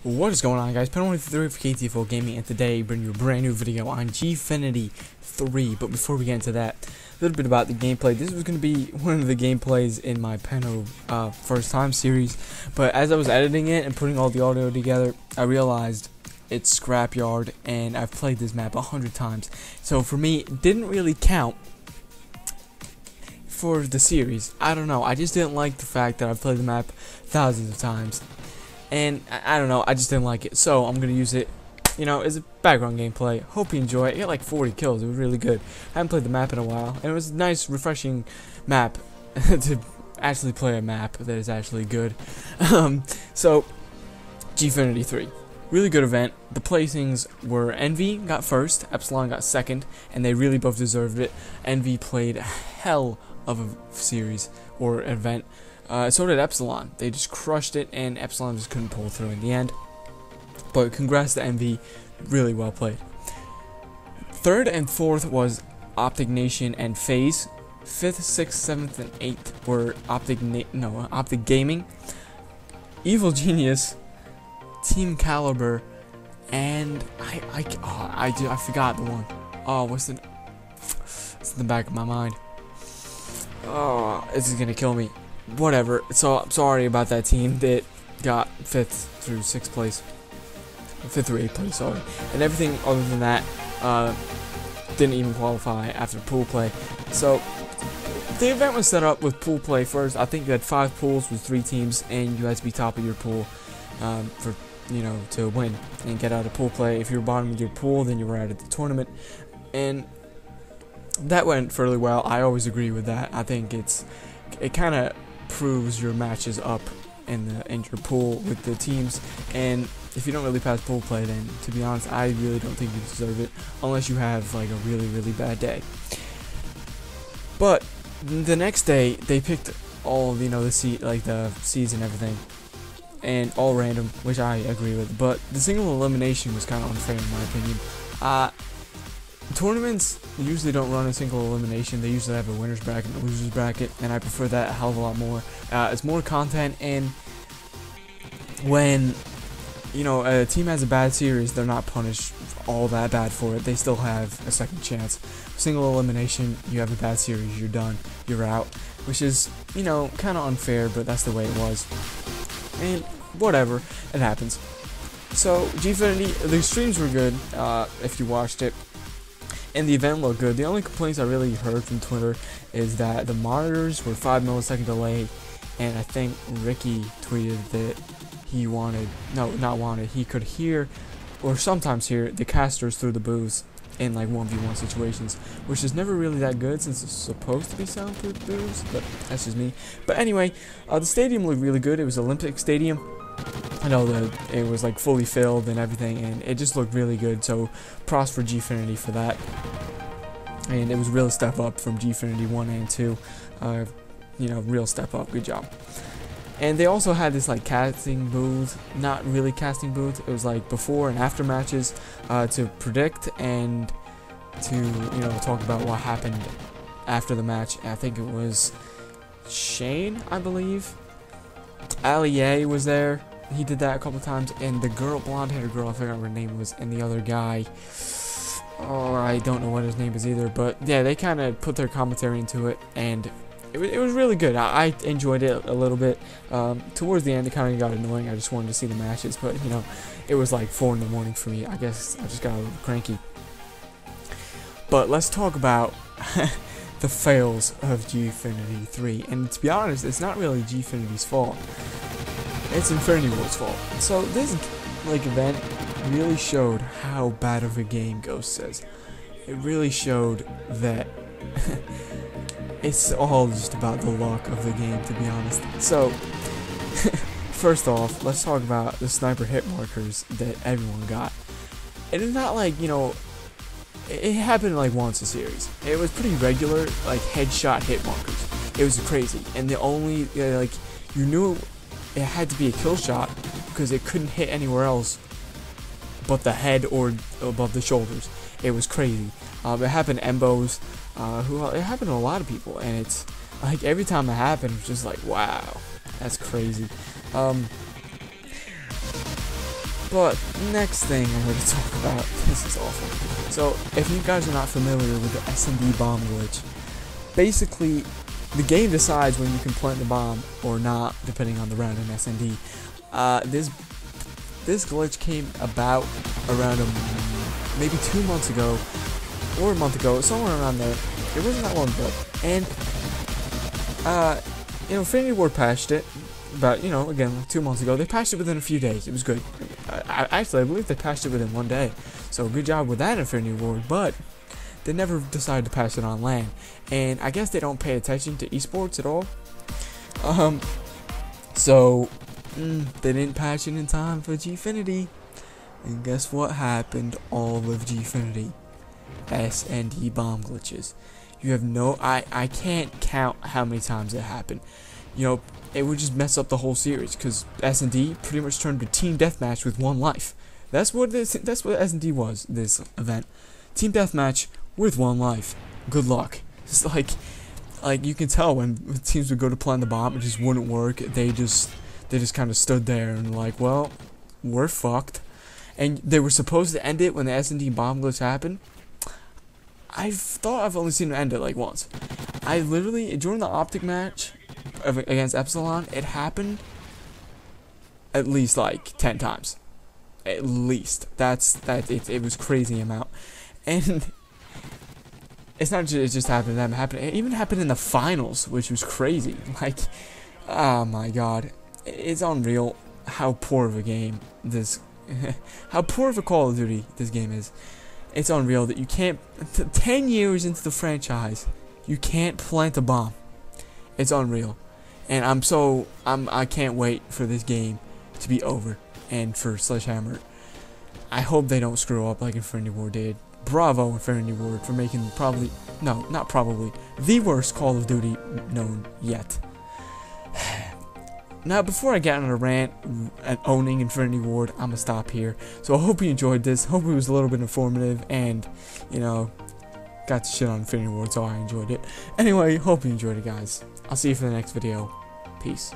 What is going on, guys? Pen153 for KTFO Gaming, and today bring you a brand new video on Gfinity 3. But before we get into that, a little bit about the gameplay. This was going to be one of the gameplays in my Peno first time series, but as I was editing it and putting all the audio together, I realized it's Scrapyard, and I've played this map 100 times. So for me, it didn't really count for the series. I don't know. I just didn't like the fact that I've played the map thousands of times. And I don't know, I just didn't like it, so I'm gonna use it, you know, as a background gameplay. Hope you enjoy it. I got like 40 kills. It was really good. I haven't played the map in a while, and it was a nice, refreshing map to actually play a map that is actually good. So Gfinity 3, really good event. The placings were Envy got first, Epsilon got second, and they really both deserved it. Envy played a hell of a series or event. So did Epsilon. They just crushed it, and Epsilon just couldn't pull through in the end. But congrats to Envy, really well played. Third and fourth was Optic Nation and FaZe. Fifth, sixth, seventh, and eighth were Optic Gaming, Evil Genius, Team Caliber, and I forgot the one. Oh, it's in the back of my mind. Oh, this is gonna kill me. Whatever. So I'm sorry about that team that got 5th through 6th place, 5th through 8th place, sorry, and everything other than that didn't even qualify after pool play. So the event was set up with pool play first. I think you had 5 pools with 3 teams, and you had to be top of your pool for to win and get out of pool play. If you were bottom of your pool, then you were out of the tournament, and that went fairly well. I always agree with that. I think it kind of proves your matches up in your pool with the teams, and if you don't really pass pool play, then to be honest, I really don't think you deserve it unless you have like a really bad day. But the next day they picked all the seeds and everything, and all random, which I agree with, but the single elimination was kind of unfair in my opinion. Tournaments usually don't run a single elimination. They usually have a winner's bracket and a loser's bracket, and I prefer that a hell of a lot more. It's more content, and when a team has a bad series, they're not punished all that bad for it. They still have a second chance. Single elimination, you have a bad series, you're done, you're out, which is kind of unfair, but that's the way it was, and whatever, it happens. So Gfinity, the streams were good if you watched it, and the event looked good. The only complaints I really heard from Twitter is that the monitors were 5 millisecond delay, and I think Ricky tweeted that he could hear, or sometimes hear, the casters through the booths in like 1v1 situations, which is never really that good since it's supposed to be soundproof booths, but that's just me. But anyway, the stadium looked really good. It was Olympic Stadium. I know that it was like fully filled and everything, and it just looked really good, so props for Gfinity for that. And it was a real step up from Gfinity 1 and 2, real step up, good job. And they also had this like casting booth, not really casting booth, it was like before and after matches to predict and to talk about what happened after the match. I think it was Shane, I believe. Ali was there. He did that a couple times, and the girl, blonde-haired girl, I forgot what her name was, and the other guy, oh, I don't know what his name is either, but yeah, they kind of put their commentary into it, and it was really good. I enjoyed it a little bit. Towards the end, it kind of got annoying. I just wanted to see the matches, but it was like 4 in the morning for me. I guess I just got a little cranky. But let's talk about the fails of Gfinity 3, and to be honest, it's not really Gfinity's fault. It's Infinity Ward's fault. So this event really showed how bad of a game Ghost says. It really showed that it's all just about the luck of the game, to be honest. So first off, let's talk about the sniper hit markers that everyone got. It is not like it happened like once a series. It was pretty regular, like headshot hit markers. It was crazy, and the only you knew it had to be a kill shot because it couldn't hit anywhere else but the head or above the shoulders. It was crazy. It happened to Embos, it happened to a lot of people, and it's like every time it happened, it's just like, wow, that's crazy. But next thing I'm going to talk about, this is awful. So if you guys are not familiar with the S&D bomb glitch, basically the game decides when you can plant the bomb or not, depending on the round in S&D. This glitch came about around maybe 2 months ago, or a month ago, somewhere around there. It wasn't that long ago, and Infinity Ward patched it about, again, like 2 months ago. They patched it within a few days. It was good. Actually, I believe they patched it within 1 day. So good job with that, Infinity Ward. But they never decided to patch it on LAN, and I guess they don't pay attention to esports at all. So they didn't patch it in time for Gfinity, and guess what happened? All of Gfinity, S&D bomb glitches. You have no, I can't count how many times it happened. It would just mess up the whole series, because S&D pretty much turned to team deathmatch with 1 life. That's what S&D was, this event. Team deathmatch with 1 life. Good luck. It's like you can tell when teams would go to plant the bomb, it just wouldn't work. They just kind of stood there and like, well, we're fucked. And they were supposed to end it when the S&D bomb glitch happened. I've only seen it end it like once. I literally, during the Optic match against Epsilon, it happened at least like 10 times. At least. It was crazy amount. And it's not just, it just happened to them. It even happened in the finals, which was crazy. Like, oh my god. It's unreal how poor of a game how poor of a Call of Duty this game is. It's unreal that you can't, 10 years into the franchise, you can't plant a bomb. It's unreal. And I can't wait for this game to be over, and for Sledgehammer. I hope they don't screw up like Infinity Ward did. Bravo, Infinity Ward, for making the worst Call of Duty known yet. Now, before I get on a rant and owning Infinity Ward, I'm gonna stop here. So I hope you enjoyed this. Hope it was a little bit informative, and got to shit on Infinity Ward, so I enjoyed it. Anyway, hope you enjoyed it, guys. I'll see you for the next video. Peace.